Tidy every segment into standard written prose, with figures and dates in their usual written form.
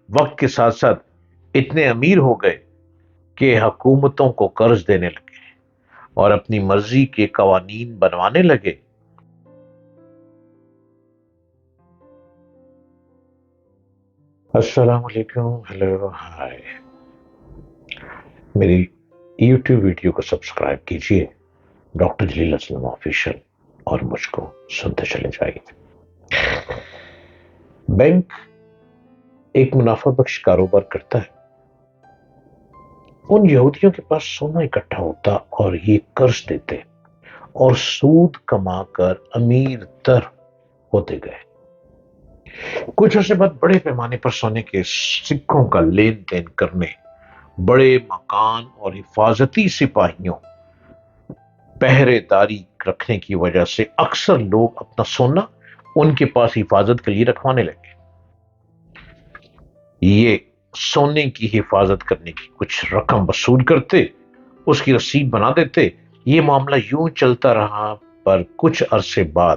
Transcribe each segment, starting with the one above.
وقت کے ساتھ ساتھ اتنے امیر ہو گئے کہ حکومتوں کو قرض دینے لگے اور اپنی مرضی کے قوانین بنوانے لگے۔ السلام علیکم، ہیلو، ہائے، میری یوٹیوب ویڈیو کو سبسکرائب کیجئے، ڈاکٹر جلیل اسلم آفیشل، اور مجھ کو سنتے چلے جائیے۔ بینک ایک منافع بخش کاروبار کرتا ہے۔ ان یہودیوں کے پاس سونا اکٹھا ہوتا اور یہ قرض دیتے اور سود کما کر امیر تر ہوتے گئے۔ کچھ عرصے بعد بڑے پیمانے پر سونے کے سکوں کا لین دین کرنے، بڑے مکان اور حفاظتی سپاہیوں پہرے داری رکھنے کی وجہ سے اکثر لوگ اپنا سونا ان کے پاس حفاظت کے لیے رکھوانے لگے۔ یہ سونے کی حفاظت کرنے کی کچھ رقم وصول کرتے، اس کی رسید بنا دیتے۔ یہ معاملہ یوں چلتا رہا، پر کچھ عرصے بعد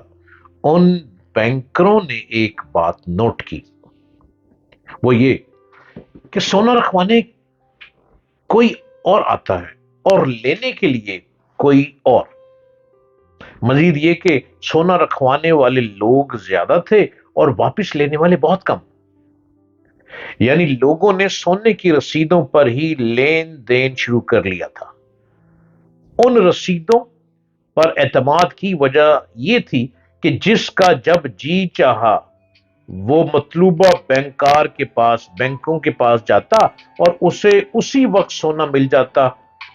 ان بینکروں نے ایک بات نوٹ کی، وہ یہ کہ سونا رکھوانے کوئی اور آتا ہے اور لینے کے لیے کوئی اور۔ مزید یہ کہ سونا رکھوانے والے لوگ زیادہ تھے اور واپس لینے والے بہت کم۔ یعنی لوگوں نے سونے کی رسیدوں پر ہی لین دین شروع کر لیا تھا۔ ان رسیدوں پر اعتماد کی وجہ یہ تھی کہ جس کا جب جی چاہا وہ مطلوبہ بینکوں کے پاس جاتا اور اسے اسی وقت سونا مل جاتا۔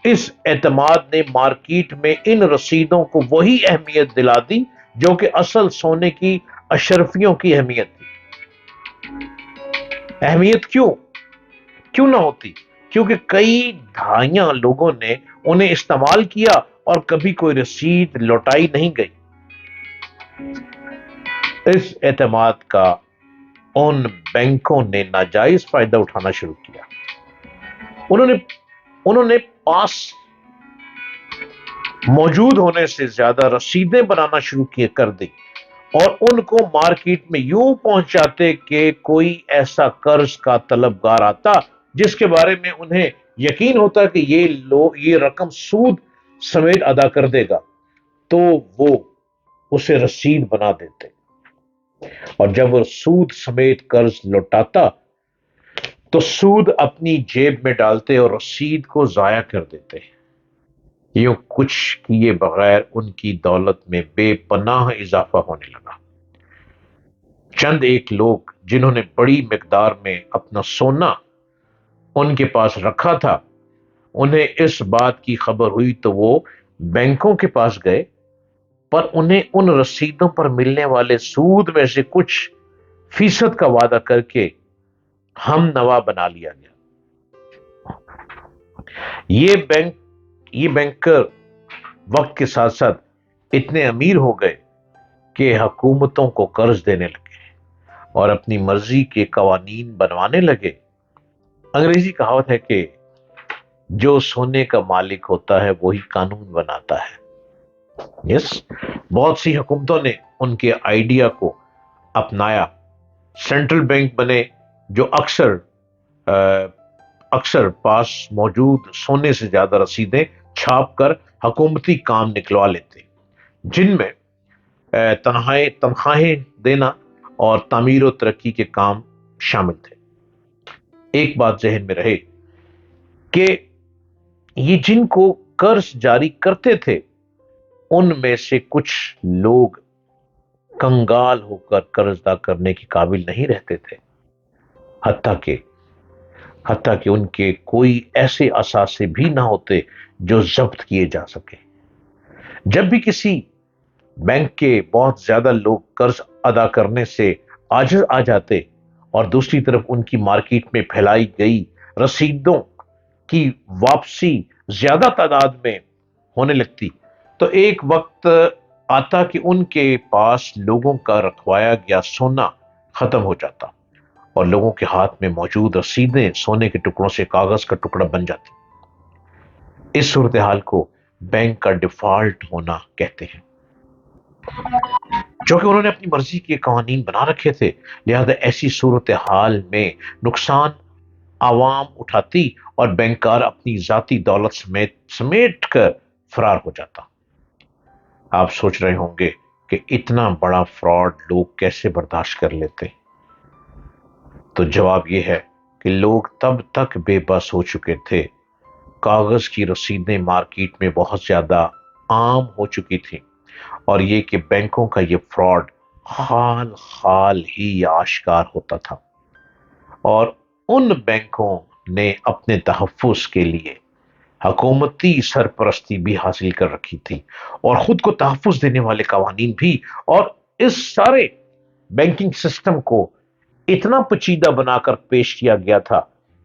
اس اعتماد نے مارکیٹ میں ان رسیدوں کو وہی اہمیت دلا دی جو کہ اصل سونے کی اشرفیوں کی اہمیت تھی۔ اہمیت کیوں نہ ہوتی؟ کیونکہ کئی دہائیاں لوگوں نے انہیں استعمال کیا اور کبھی کوئی رسید لوٹائی نہیں گئی۔ اس اعتماد کا ان بینکوں نے ناجائز فائدہ اٹھانا شروع کیا۔ انہوں نے پاس موجود ہونے سے زیادہ رسیدیں بنانا شروع کر دی اور ان کو مارکیٹ میں یوں پہنچاتے کہ کوئی ایسا قرض کا طلبگار آتا جس کے بارے میں انہیں یقین ہوتا کہ یہ رقم سود سمیت ادا کر دے گا، تو وہ اسے رسید بنا دیتے، اور جب وہ سود سمیت قرض لوٹاتا تو سود اپنی جیب میں ڈالتے اور رسید کو ضائع کر دیتے۔ یوں کچھ کیے بغیر ان کی دولت میں بے پناہ اضافہ ہونے لگا۔ چند ایک لوگ جنہوں نے بڑی مقدار میں اپنا سونا ان کے پاس رکھا تھا، انہیں اس بات کی خبر ہوئی تو وہ بینکوں کے پاس گئے، پر انہیں ان رسیدوں پر ملنے والے سود میں سے کچھ فیصد کا وعدہ کر کے ہم نوا بنا لیا گیا۔ یہ بینکر وقت کے ساتھ ساتھ اتنے امیر ہو گئے کہ حکومتوں کو قرض دینے لگے اور اپنی مرضی کے قوانین بنوانے لگے۔ انگریزی کہاوت ہے کہ جو سونے کا مالک ہوتا ہے وہی قانون بناتا ہے۔ بہت سی حکومتوں نے ان کے آئیڈیا کو اپنایا، سینٹرل بینک بنے جو اکثر پاس موجود سونے سے زیادہ رسیدیں چھاپ کر حکومتی کام نکلوا لیتے، جن میں تنخواہیں دینا اور تعمیر و ترقی کے کام شامل تھے۔ ایک بات ذہن میں رہے کہ یہ جن کو قرض جاری کرتے تھے ان میں سے کچھ لوگ کنگال ہو کر قرض ادا کرنے کے قابل نہیں رہتے تھے، حتیٰ کہ ان کے کوئی ایسے اثاثے بھی نہ ہوتے جو ضبط کیے جا سکے۔ جب بھی کسی بینک کے بہت زیادہ لوگ قرض ادا کرنے سے عاجز آ جاتے اور دوسری طرف ان کی مارکیٹ میں پھیلائی گئی رسیدوں کی واپسی زیادہ تعداد میں ہونے لگتی، تو ایک وقت آتا کہ ان کے پاس لوگوں کا رکھوایا گیا سونا ختم ہو جاتا اور لوگوں کے ہاتھ میں موجود رسیدیں سونے کے ٹکڑوں سے کاغذ کا ٹکڑا بن جاتی۔ اس صورتحال کو بینک کا ڈیفالٹ ہونا کہتے ہیں۔ چونکہ انہوں نے اپنی مرضی کے قوانین بنا رکھے تھے، لہذا ایسی صورتحال میں نقصان عوام اٹھاتی اور بینکار اپنی ذاتی دولت سمیٹ کر فرار ہو جاتا۔ آپ سوچ رہے ہوں گے کہ اتنا بڑا فراڈ لوگ کیسے برداشت کر لیتے؟ تو جواب یہ ہے کہ لوگ تب تک بے بس ہو چکے تھے، کاغذ کی رسیدیں مارکیٹ میں بہت زیادہ عام ہو چکی تھی، اور یہ کہ بینکوں کا یہ فراڈ حال حال ہی آشکار ہوتا تھا، اور ان بینکوں نے اپنے تحفظ کے لیے حکومتی سرپرستی بھی حاصل کر رکھی تھی، اور خود کو تحفظ دینے والے قوانین بھی، اور اس سارے بینکنگ سسٹم کو اتنا پیچیدہ بنا کر پیش کیا گیا تھا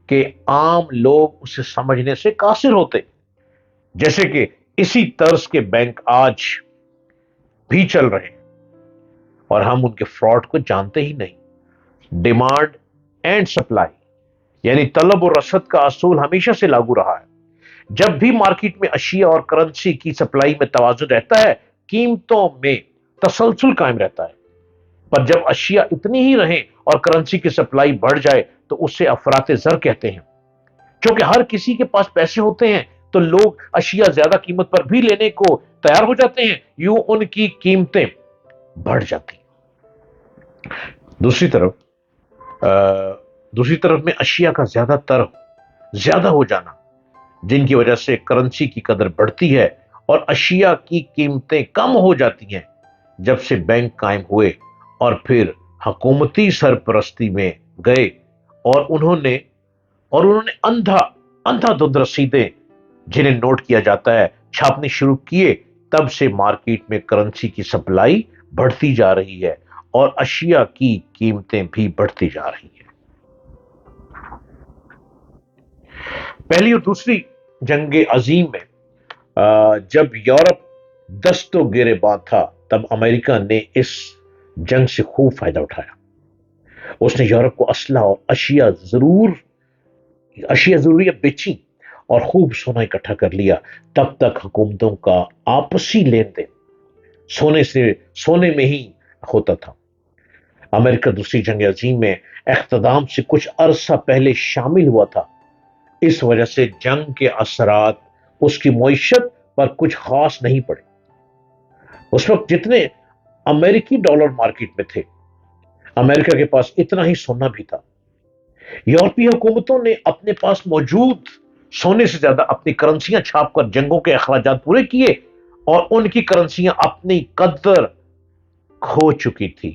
کہ عام لوگ اسے سمجھنے سے قاصر ہوتے، جیسے کہ اسی طرز کے بینک آج بھی چل رہے ہیں اور ہم ان کے فراڈ کو جانتے ہی نہیں۔ ڈیمانڈ اینڈ سپلائی، یعنی طلب و رسد کا اصول ہمیشہ سے لاگو رہا ہے۔ جب بھی مارکیٹ میں اشیاء اور کرنسی کی سپلائی میں توازن رہتا ہے، قیمتوں میں تسلسل قائم رہتا ہے، پر جب اشیاء اتنی ہی رہیں اور کرنسی کی سپلائی بڑھ جائے تو اسے افراط زر کہتے ہیں۔ چونکہ ہر کسی کے پاس پیسے ہوتے ہیں تو لوگ اشیاء زیادہ قیمت پر بھی لینے کو تیار ہو جاتے ہیں، یوں ان کی قیمتیں بڑھ جاتی ہیں۔ دوسری طرف دوسری طرف میں اشیاء کا زیادہ ہو جانا، جن کی وجہ سے کرنسی کی قدر بڑھتی ہے اور اشیاء کی قیمتیں کم ہو جاتی ہیں۔ جب سے بینک قائم ہوئے اور پھر حکومتی سرپرستی میں گئے، اور انہوں نے اندھا دھند رسیدیں جنہیں نوٹ کیا جاتا ہے چھاپنے شروع کیے، تب سے مارکیٹ میں کرنسی کی سپلائی بڑھتی جا رہی ہے اور اشیاء کی قیمتیں بھی بڑھتی جا رہی ہیں۔ پہلی اور دوسری جنگ عظیم میں جب یورپ دست و گریباں تھا، تب امریکہ نے اس جنگ سے خوب فائدہ اٹھایا۔ اس نے یورپ کو اسلحہ اور اشیاء ضروریات بیچی اور خوب سونا اکٹھا کر لیا۔ تب تک حکومتوں کا آپسی لین دین سونے میں ہی ہوتا تھا۔ امریکہ دوسری جنگ عظیم میں اختتام سے کچھ عرصہ پہلے شامل ہوا تھا، اس وجہ سے جنگ کے اثرات اس کی معیشت پر کچھ خاص نہیں پڑے۔ اس وقت جتنے امریکی ڈالر مارکیٹ میں تھے، امریکہ کے پاس اتنا ہی سونا بھی تھا۔ یورپی حکومتوں نے اپنے پاس موجود سونے سے زیادہ اپنی کرنسیاں چھاپ کر جنگوں کے اخراجات پورے کیے، اور ان کی کرنسیاں اپنی قدر کھو چکی تھی۔